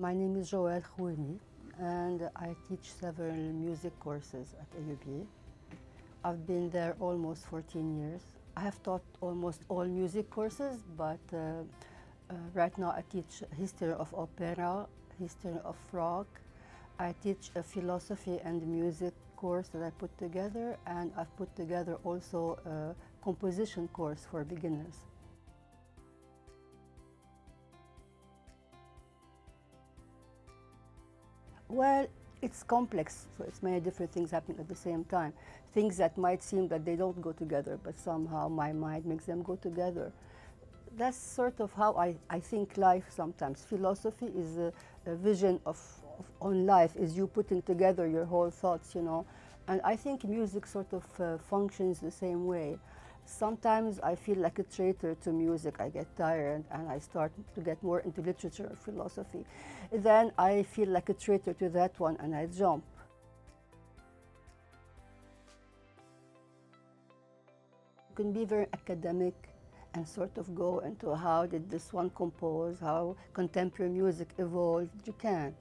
My name is Joelle Khoury and I teach several music courses at AUB. I've been there almost 14 years. I have taught almost all music courses, but right now I teach history of opera, history of rock. I teach a philosophy and music course that I put together, and I've put together also a composition course for beginners. Well, it's complex, so it's many different things happening at the same time. Things that might seem that they don't go together, but somehow my mind makes them go together. That's sort of how I think life sometimes. Philosophy is a vision on life, is you putting together your whole thoughts, you know. And I think music sort of functions the same way. Sometimes I feel like a traitor to music. I get tired and I start to get more into literature or philosophy. Then I feel like a traitor to that one and I jump. You can be very academic and sort of go into how did this one compose, how contemporary music evolved. You can.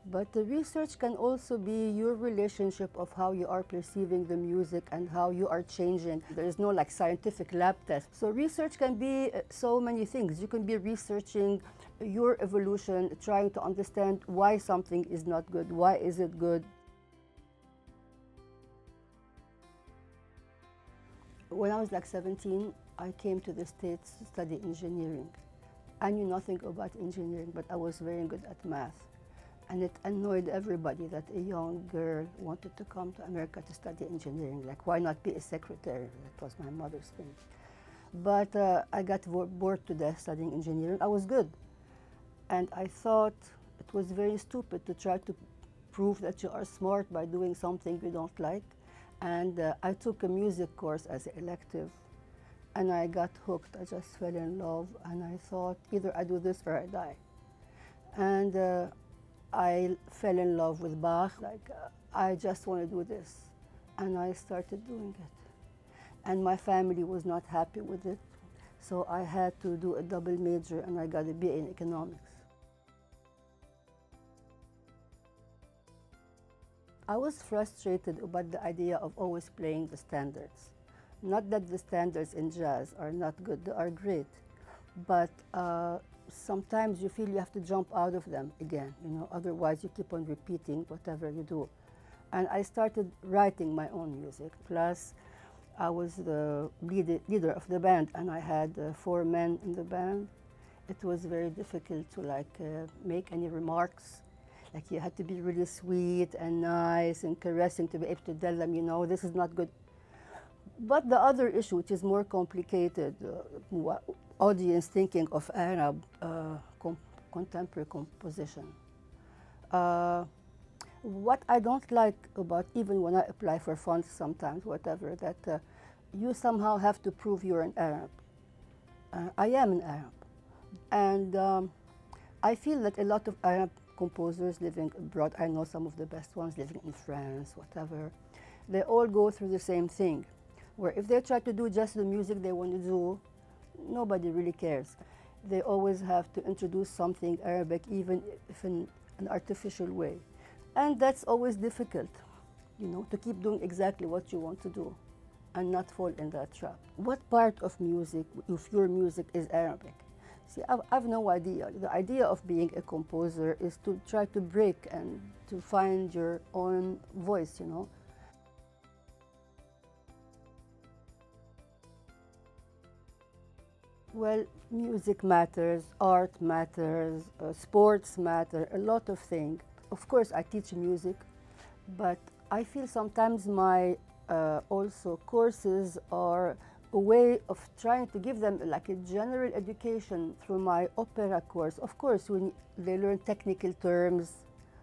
But the research can also be your relationship of how you are perceiving the music and how you are changing. There is no like scientific lab test. So research can be so many things. You can be researching your evolution, trying to understand why something is not good, why is it good. When I was like 17, I came to the States to study engineering. I knew nothing about engineering, but I was very good at math. And it annoyed everybody that a young girl wanted to come to America to study engineering. Like, why not be a secretary? That was my mother's thing. But I got bored to death studying engineering. I was good. And I thought it was very stupid to try to prove that you are smart by doing something you don't like. And I took a music course as an elective. And I got hooked. I just fell in love. And I thought, either I do this or I die. And I fell in love with Bach, I just want to do this. And I started doing it. And my family was not happy with it, so I had to do a double major and I got a BA in economics. I was frustrated about the idea of always playing the standards. Not that the standards in jazz are not good, they are great, but sometimes you feel you have to jump out of them again, you know, otherwise you keep on repeating whatever you do. And I started writing my own music. Plus, I was the leader of the band and I had 4 men in the band. It was very difficult to make any remarks. Like you had to be really sweet and nice and caressing to be able to tell them, you know, this is not good. But the other issue, which is more complicated, audience thinking of Arab contemporary composition. What I don't like about, even when I apply for funds sometimes, whatever, that you somehow have to prove you're an Arab. I am an Arab. And I feel that a lot of Arab composers living abroad, I know some of the best ones living in France, whatever, they all go through the same thing, where if they try to do just the music they want to do, nobody really cares. They always have to introduce something Arabic, even if in an artificial way. And that's always difficult, you know, to keep doing exactly what you want to do and not fall in that trap. What part of music, if your music is Arabic? See, I've no idea. The idea of being a composer is to try to break and to find your own voice, you know. Well, music matters, art matters, sports matter, a lot of things. Of course, I teach music, but I feel sometimes my also courses are a way of trying to give them like a general education through my opera course. Of course, when they learn technical terms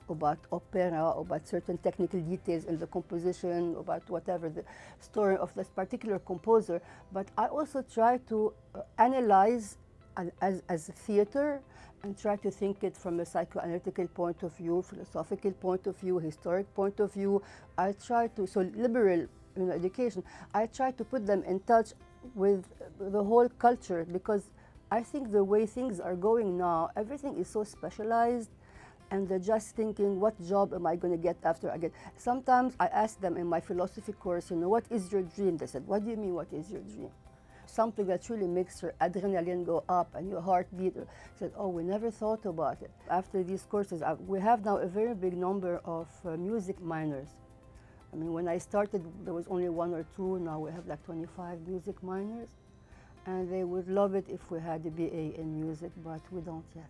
about opera, about certain technical details in the composition, about whatever the story of this particular composer, but I also try to analyze as a theater and try to think it from a psychoanalytical point of view, philosophical point of view, historic point of view. I try to, so liberal education, I try to put them in touch with the whole culture, because I think the way things are going now, everything is so specialized and they're just thinking, what job am I going to get after I get? Sometimes I ask them in my philosophy course, you know, what is your dream? They said, what do you mean, what is your dream? Something that really makes your adrenaline go up and your heartbeat. I said, oh, we never thought about it. After these courses, we have now a very big number of music minors. I mean, when I started, there was only 1 or 2. Now we have like 25 music minors. And they would love it if we had a BA in music, but we don't yet.